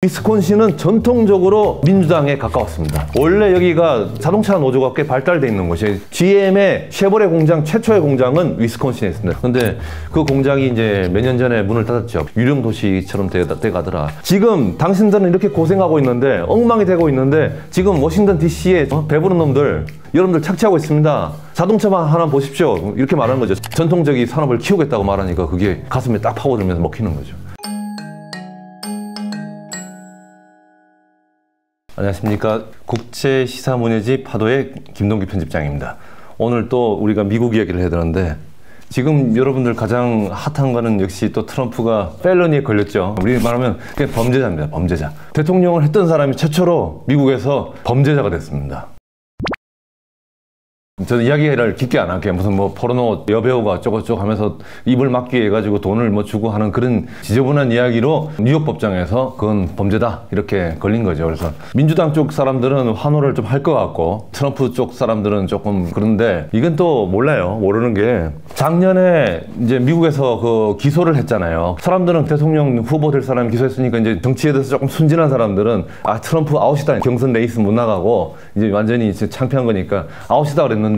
위스콘신은 전통적으로 민주당에 가까웠습니다. 원래 여기가 자동차 노조가 꽤 발달되어 있는 곳이에요. GM의 쉐보레 공장 최초의 공장은 위스콘신에 있습니다. 근데 그 공장이 이제 몇 년 전에 문을 닫았죠. 유령 도시처럼 돼가더라. 지금 당신들은 이렇게 고생하고 있는데, 엉망이 되고 있는데, 지금 워싱턴 DC에 배부른 놈들, 여러분들 착취하고 있습니다. 자동차만 하나 보십시오. 이렇게 말하는 거죠. 전통적인 산업을 키우겠다고 말하니까 그게 가슴에 딱 파고들면서 먹히는 거죠. 안녕하십니까. 국제시사문예지 파도의 김동기 편집장입니다. 오늘 또 우리가 미국 이야기를 해야 되는데, 지금 여러분들 가장 핫한 거는 역시 또 트럼프가 펠러니에 걸렸죠. 우리 말하면 그냥 범죄자입니다. 범죄자. 대통령을 했던 사람이 최초로 미국에서 범죄자가 됐습니다. 저는 이야기를 깊게 안 할게요. 무슨 뭐 포르노 여배우가 어쩌고저쩌고 하면서 입을 막기 위해 가지고 돈을 뭐 주고 하는 그런 지저분한 이야기로 뉴욕 법정에서 그건 범죄다 이렇게 걸린 거죠. 그래서 민주당 쪽 사람들은 환호를 좀 할 것 같고 트럼프 쪽 사람들은 조금 그런데, 이건 또 몰라요. 모르는 게 작년에 이제 미국에서 그 기소를 했잖아요. 사람들은 대통령 후보 될 사람이 기소했으니까 이제 정치에 대해서 조금 순진한 사람들은 아, 트럼프 아웃이다. 경선 레이스 못 나가고 이제 완전히 이제 창피한 거니까 아웃이다 그랬는데,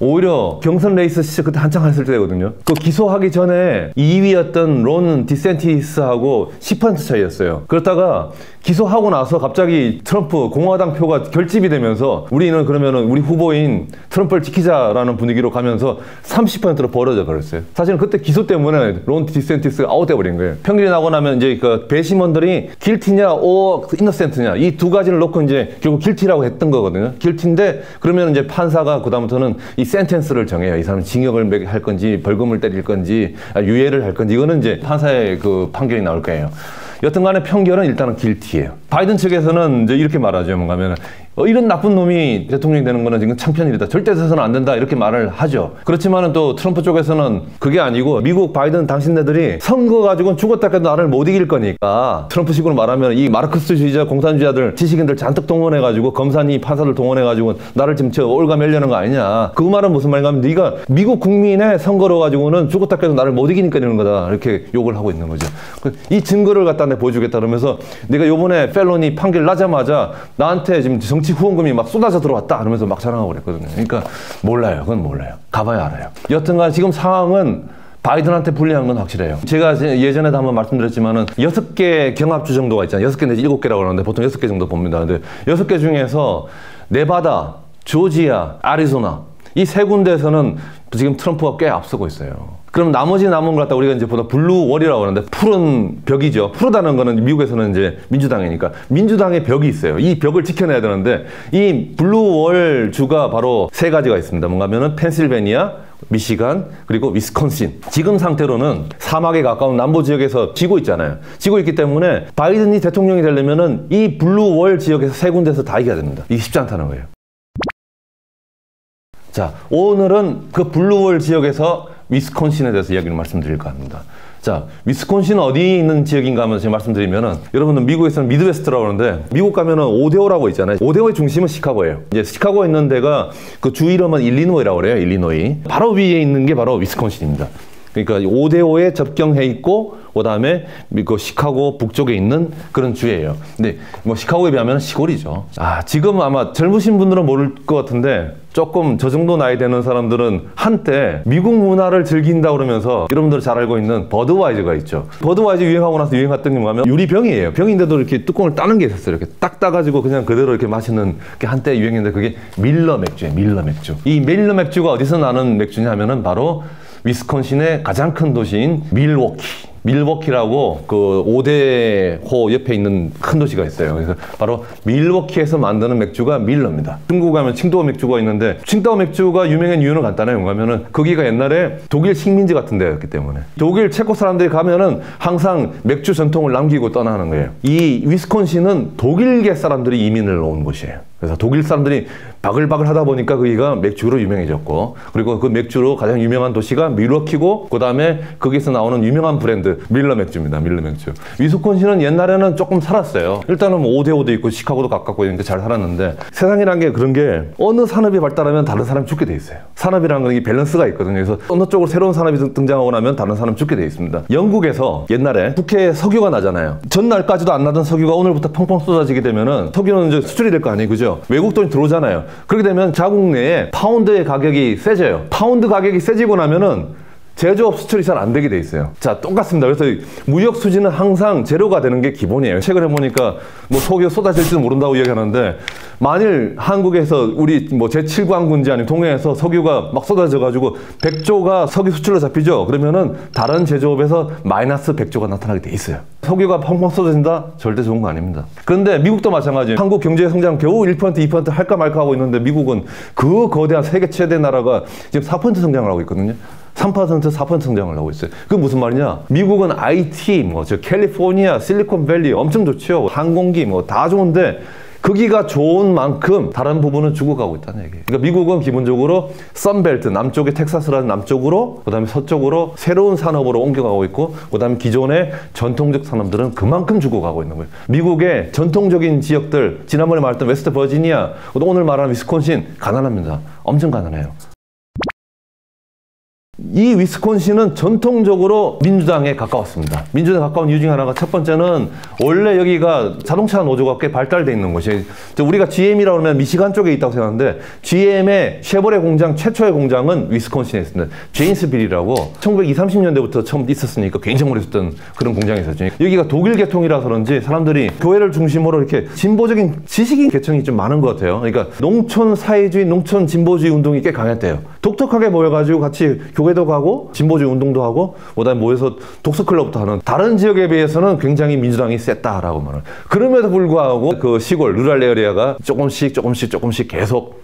오히려 경선 레이스 시절 그때 한창 했을 때거든요. 그 기소하기 전에 2위였던 론 디센티스하고 10% 차이였어요. 그렇다가 기소하고 나서 갑자기 트럼프 공화당 표가 결집이 되면서 우리는 그러면은 우리 후보인 트럼프를 지키자라는 분위기로 가면서 30%로 벌어져 버렸어요. 사실은 그때 기소 때문에 론 디센티스가 아웃돼 버린 거예요. 평균이 나고 나면 이제 그 배심원들이 길티냐 오 이너센트냐 이 두 가지를 놓고 이제 결국 길티라고 했던 거거든요. 길티인데 그러면 이제 판사가 그다음부터는 이 센텐스를 정해요. 이 사람 징역을 할 건지 벌금을 때릴 건지 유예를 할 건지, 이거는 이제 판사의 그 판결이 나올 거예요. 여튼간에 판결은 일단은 길티예요. 바이든 측에서는 이제 이렇게 말하죠. 뭔가 하면 이런 나쁜 놈이 대통령이 되는 거는 지금 창편일이다. 절대 돼서는 안 된다. 이렇게 말을 하죠. 그렇지만은 또 트럼프 쪽에서는 그게 아니고, 미국 바이든 당신네들이 선거 가지고는 죽었다 해도 나를 못 이길 거니까, 트럼프식으로 말하면 이 마르크스주의자 공산주의자들 지식인들 잔뜩 동원해가지고 검사니 판사들 동원해가지고 나를 지금 저 올가매려는 거 아니냐. 그 말은 무슨 말인가 하면 네가 미국 국민의 선거로 가지고는 죽었다 해도 나를 못 이기니까 이러는 거다. 이렇게 욕을 하고 있는 거죠. 이 증거를 갖다 내 보여주겠다 그러면서 내가 요번에 펠로니 판결 나자마자 나한테 지금 정치 후원금이 막 쏟아져 들어왔다 그러면서 막 자랑하고 그랬거든요. 그러니까 몰라요. 그건 몰라요. 가봐야 알아요. 여튼간 지금 상황은 바이든한테 불리한 건 확실해요. 제가 예전에도 한번 말씀드렸지만은 6개 경합주 정도가 있잖아요. 6개 내지 7개라고 하는데 보통 6개 정도 봅니다. 근데 6개 중에서 네바다, 조지아, 애리조나 이 세 군데에서는 지금 트럼프가 꽤 앞서고 있어요. 그럼 나머지 남은 걸 갖다 우리가 이제 보다 블루월이라고 하는데, 푸른 벽이죠. 푸르다는 거는 미국에서는 이제 민주당이니까 민주당의 벽이 있어요. 이 벽을 지켜내야 되는데, 이 블루월 주가 바로 세 가지가 있습니다. 뭔가 하면은 펜실베니아, 미시간, 그리고 위스콘신. 지금 상태로는 사막에 가까운 남부 지역에서 지고 있잖아요. 지고 있기 때문에 바이든이 대통령이 되려면은 이 블루월 지역에서 세 군데에서 다 이겨야 됩니다. 이게 쉽지 않다는 거예요. 자, 오늘은 그 블루월 지역에서 위스콘신에 대해서 이야기를 말씀드릴까 합니다. 자, 위스콘신은 어디 있는 지역인가 하면서 제가 말씀드리면은, 여러분들 미국에서는 미드웨스트라고 하는데, 미국 가면은 오데오라고 있잖아요. 오데오의 중심은 시카고예요. 이제 시카고에 있는 데가 그 주 이름은 일리노이라고 그래요. 일리노이. 바로 위에 있는 게 바로 위스콘신입니다. 그러니까 오데오에 접경해 있고, 그 다음에 그 시카고 북쪽에 있는 그런 주예요. 근데 뭐 시카고에 비하면 시골이죠. 아, 지금 아마 젊으신 분들은 모를 것 같은데, 조금 저 정도 나이 되는 사람들은 한때 미국 문화를 즐긴다 그러면서 여러분들 잘 알고 있는 버드와이저가 있죠. 버드와이저 유행하고 나서 유행했던 게 뭐냐면 유리병이에요. 병인데도 이렇게 뚜껑을 따는 게 있었어요. 이렇게 딱 따가지고 그냥 그대로 이렇게 마시는 게 한때 유행했는데, 그게 밀러 맥주예요. 밀러 맥주. 이 밀러 맥주가 어디서 나는 맥주냐 하면은 바로 위스콘신의 가장 큰 도시인 밀워키라고 그 오데호 옆에 있는 큰 도시가 있어요. 그래서 바로 밀워키에서 만드는 맥주가 밀러입니다. 중국 가면 칭다오 맥주가 있는데, 칭다오 맥주가 유명한 이유는 간단해요. 뭐냐면은 거기가 옛날에 독일 식민지 같은 데였기 때문에 독일 체코 사람들이 가면은 항상 맥주 전통을 남기고 떠나는 거예요. 이 위스콘신은 독일계 사람들이 이민을 온 곳이에요. 그래서 독일 사람들이 바글바글 하다 보니까 거기가 맥주로 유명해졌고, 그리고 그 맥주로 가장 유명한 도시가 밀워키고, 그 다음에 거기서 나오는 유명한 브랜드 밀러 맥주입니다. 밀러 맥주. 위스콘신은 옛날에는 조금 살았어요. 일단은 뭐 오데오도 있고 시카고도 가깝고 이러니까 잘 살았는데, 세상이란 게 그런 게 어느 산업이 발달하면 다른 사람이 죽게 돼 있어요. 산업이라는 건 밸런스가 있거든요. 그래서 어느 쪽으로 새로운 산업이 등장하고 나면 다른 사람이 죽게 돼 있습니다. 영국에서 옛날에 국회에 석유가 나잖아요. 전날까지도 안 나던 석유가 오늘부터 펑펑 쏟아지게 되면은 석유는 이제 수출이 될 거 아니에요, 그죠? 외국 돈이 들어오잖아요. 그렇게 되면 자국 내에 파운드의 가격이 세져요. 파운드 가격이 세지고 나면은 제조업 수출이 잘 안 되게 돼 있어요. 자, 똑같습니다. 그래서 무역 수지는 항상 제로가 되는 게 기본이에요. 최근에 보니까 뭐 석유 쏟아질지도 모른다고 이야기하는데, 만일 한국에서 우리 뭐 제7광군지 아니면 동해에서 석유가 막 쏟아져가지고 100조가 석유 수출로 잡히죠. 그러면은 다른 제조업에서 마이너스 100조가 나타나게 돼 있어요. 석유가 펑펑 쏟아진다? 절대 좋은 거 아닙니다. 그런데 미국도 마찬가지예요. 한국 경제 성장 겨우 1%, 2% 할까 말까 하고 있는데, 미국은 그 거대한 세계 최대 나라가 지금 4% 성장을 하고 있거든요. 3%, 4% 성장을 하고 있어요. 그게 무슨 말이냐? 미국은 IT, 캘리포니아, 실리콘밸리 엄청 좋죠. 항공기 다 좋은데, 거기가 좋은 만큼 다른 부분은 죽어가고 있다는 얘기예요. 그러니까 미국은 기본적으로 선벨트, 남쪽의 텍사스라는 남쪽으로, 그 다음에 서쪽으로 새로운 산업으로 옮겨가고 있고, 그 다음에 기존의 전통적 산업들은 그만큼 죽어가고 있는 거예요. 미국의 전통적인 지역들, 지난번에 말했던 웨스트 버지니아, 오늘 말하는 위스콘신, 가난합니다. 엄청 가난해요. 이 위스콘신은 전통적으로 민주당에 가까웠습니다. 민주당에 가까운 이유 중에 하나가, 첫 번째는 원래 여기가 자동차 노조가 꽤 발달되어 있는 곳이에요. 우리가 GM이라고 하면 미시간 쪽에 있다고 생각하는데, GM의 쉐보레 공장 최초의 공장은 위스콘신에 있습니다. 제인스빌이라고 1920, 30년대부터 처음 있었으니까 굉장히 오래 있었던 그런 공장이 있었죠. 여기가 독일 계통이라서 그런지 사람들이 교회를 중심으로 이렇게 진보적인 지식인 계층이 좀 많은 것 같아요. 그러니까 농촌 사회주의, 농촌 진보주의 운동이 꽤 강했대요. 독특하게 모여가지고 같이 교회도 가고 진보주의 운동도 하고, 그다음에 모여서 독서클럽도 하는, 다른 지역에 비해서는 굉장히 민주당이 셌다라고 말을. 그럼에도 불구하고 그 시골 루랄 에어리아가 조금씩 계속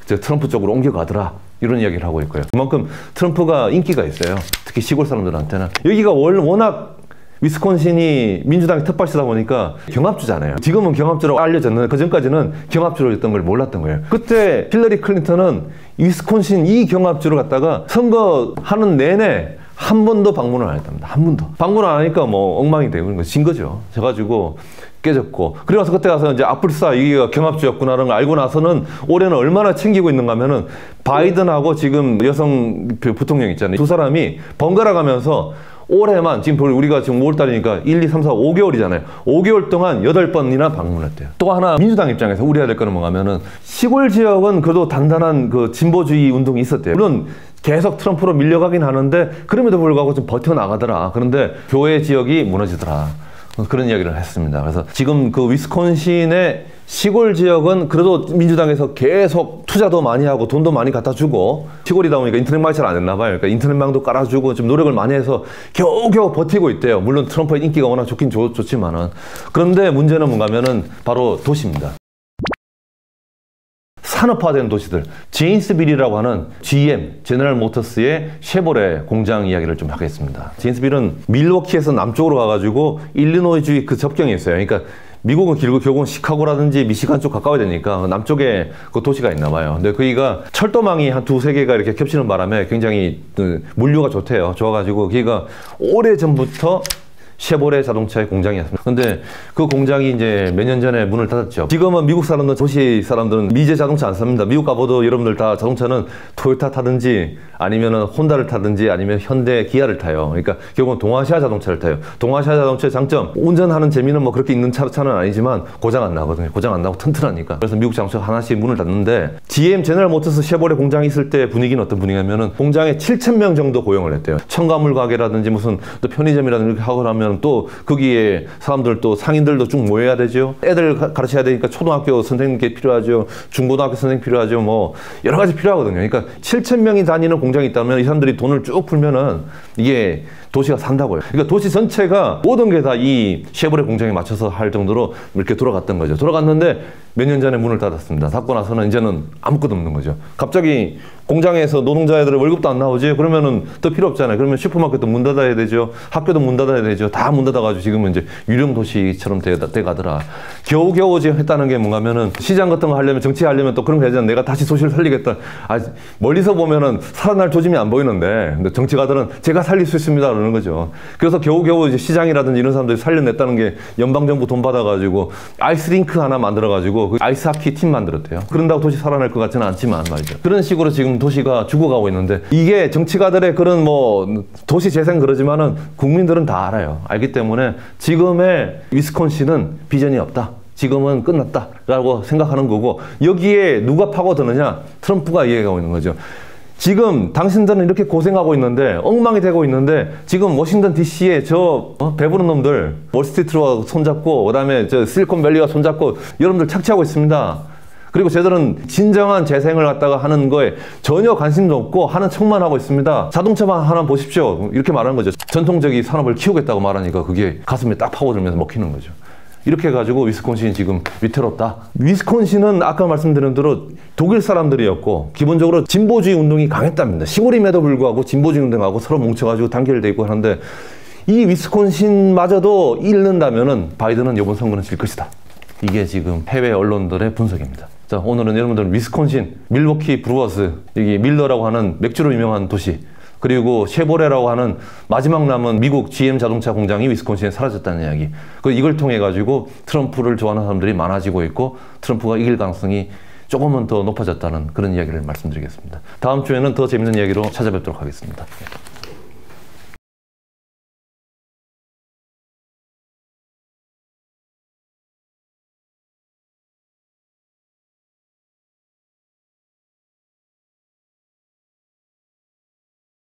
트럼프 쪽으로 옮겨가더라, 이런 이야기를 하고 있고요. 그만큼 트럼프가 인기가 있어요. 특히 시골 사람들한테는. 여기가 워낙 위스콘신이 민주당이 텃밭이다 보니까 경합주잖아요. 지금은 경합주라고 알려졌는데, 그전까지는 경합주로였던 걸 몰랐던 거예요. 그때 힐러리 클린턴은 위스콘신 이 경합주를 갖다가 선거하는 내내 한 번도 방문을 안 했답니다. 한 번도. 방문을 안 하니까 엉망이 되고 진 거죠. 그래가지고 깨졌고, 그래서 그때 가서 이제 아플싸 이게 경합주였구나라는 걸 알고 나서는 올해는 얼마나 챙기고 있는가 하면은, 바이든하고 지금 여성 부통령 있잖아요. 두 사람이 번갈아 가면서 올해만, 지금 우리가 지금 5월달이니까 1, 2, 3, 4, 5개월이잖아요. 5개월 동안 8번이나 방문했대요. 또 하나 민주당 입장에서 우려해야 될 거는 뭔가 하면은, 시골 지역은 그래도 단단한 그 진보주의 운동이 있었대요. 물론 계속 트럼프로 밀려가긴 하는데, 그럼에도 불구하고 좀 버텨나가더라. 그런데 교회 지역이 무너지더라. 그런 이야기를 했습니다. 그래서 지금 그 위스콘신의 시골 지역은 그래도 민주당에서 계속 투자도 많이 하고 돈도 많이 갖다 주고, 시골이다 보니까 인터넷망이 잘 안 됐나 봐요. 그러니까 인터넷망도 깔아주고 좀 노력을 많이 해서 겨우겨우 버티고 있대요. 물론 트럼프의 인기가 워낙 좋긴 좋지만은. 그런데 문제는 뭔가 하면은 바로 도시입니다. 산업화된 도시들, 제인스빌이라고 하는 GM, 제너럴 모터스의 쉐보레 공장 이야기를 좀 하겠습니다. 제인스빌은 밀워키에서 남쪽으로 가가지고 일리노이주 그 접경이 있어요. 그러니까 미국은 길고 결국은 시카고라든지 미시간 쪽 가까워야 되니까 남쪽에 그 도시가 있나 봐요. 근데 거기가 철도망이 한 두세 개가 이렇게 겹치는 바람에 굉장히 물류가 좋대요. 좋아가지고 거기가 오래전부터 쉐보레 자동차의 공장이었습니다. 근데 그 공장이 이제 몇 년 전에 문을 닫았죠. 지금은 미국 사람들, 도시 사람들은 미제 자동차 안 삽니다. 미국 가봐도 여러분들 다 자동차는 토요타 타든지 아니면 혼다를 타든지 아니면 현대, 기아를 타요. 그러니까 결국은 동아시아 자동차를 타요. 동아시아 자동차의 장점, 운전하는 재미는 뭐 그렇게 있는 차는 아니지만 고장 안 나거든요. 고장 안 나고 튼튼하니까. 그래서 미국 자동차 하나씩 문을 닫는데, GM 제너럴 모터스 쉐보레 공장이 있을 때 분위기는 어떤 분위기냐면은, 공장에 7,000명 정도 고용을 했대요. 첨가물 가게라든지 무슨 또 편의점이라든지 이렇게 하고 나면 또 거기에 사람들, 또 상인들도 쭉 모여야 되죠. 애들 가르쳐야 되니까 초등학교 선생님께 필요하죠. 중고등학교 선생님 필요하죠. 뭐 여러 가지 필요하거든요. 그러니까 7,000명이 다니는 공장이 있다면 이 사람들이 돈을 쭉 풀면은 이게 도시가 산다고요. 그러니까 도시 전체가 모든 게 다 이 쉐보레 공장에 맞춰서 할 정도로 이렇게 돌아갔던 거죠. 돌아갔는데 몇 년 전에 문을 닫았습니다. 닫고 나서는 이제는 아무것도 없는 거죠. 갑자기 공장에서 노동자애들 월급도 안 나오지? 그러면은 더 필요 없잖아요. 그러면 슈퍼마켓도 문 닫아야 되죠. 학교도 문 닫아야 되죠. 다 문 닫아가지고 지금은 이제 유령 도시처럼 돼가더라. 겨우겨우 지금 했다는 게 뭔가면은 시장 같은 거 하려면 정치하려면 또 그런 거 해야잖아. 내가 다시 도시를 살리겠다. 멀리서 보면은 살아날 조짐이 안 보이는데 근데 정치가들은 제가 살릴 수 있습니다. 그러는 거죠. 그래서 겨우겨우 이제 시장이라든지 이런 사람들이 살려냈다는 게 연방정부 돈 받아가지고 아이스링크 하나 만들어가지고 그 아이스하키 팀 만들었대요. 그런다고 도시 살아날 것 같지는 않지만 말이죠. 그런 식으로 지금 도시가 죽어가고 있는데 이게 정치가들의 그런 뭐 도시 재생 그러지만은 국민들은 다 알아요. 알기 때문에 지금의 위스콘신은 비전이 없다. 지금은 끝났다라고 생각하는 거고 여기에 누가 파고드느냐? 트럼프가 이해하고 있는 거죠. 지금 당신들은 이렇게 고생하고 있는데 엉망이 되고 있는데 지금 워싱턴 DC에 저 배부른 놈들 월스트리트와 손잡고 그다음에 저 실리콘밸리가 손잡고 여러분들 착취하고 있습니다. 그리고 쟤들은 진정한 재생을 갖다가 하는 거에 전혀 관심도 없고 하는 척만 하고 있습니다. 자동차만 하나 보십시오. 이렇게 말하는 거죠. 전통적인 산업을 키우겠다고 말하니까 그게 가슴에 딱 파고들면서 먹히는 거죠. 이렇게 해가지고 위스콘신이 지금 위태롭다. 위스콘신은 아까 말씀드린 대로 독일 사람들이었고 기본적으로 진보주의 운동이 강했답니다. 시골임에도 불구하고 진보주의 운동하고 서로 뭉쳐가지고 단결돼 있고 하는데 이 위스콘신마저도 잃는다면은 바이든은 이번 선거는 질 것이다. 이게 지금 해외 언론들의 분석입니다. 자, 오늘은 여러분들 위스콘신, 밀워키 브루어스, 여기 밀러라고 하는 맥주로 유명한 도시, 그리고 쉐보레라고 하는 마지막 남은 미국 GM 자동차 공장이 위스콘신에 사라졌다는 이야기. 이걸 통해 가지고 트럼프를 좋아하는 사람들이 많아지고 있고 트럼프가 이길 가능성이 조금은 더 높아졌다는 그런 이야기를 말씀드리겠습니다. 다음 주에는 더 재밌는 이야기로 찾아뵙도록 하겠습니다.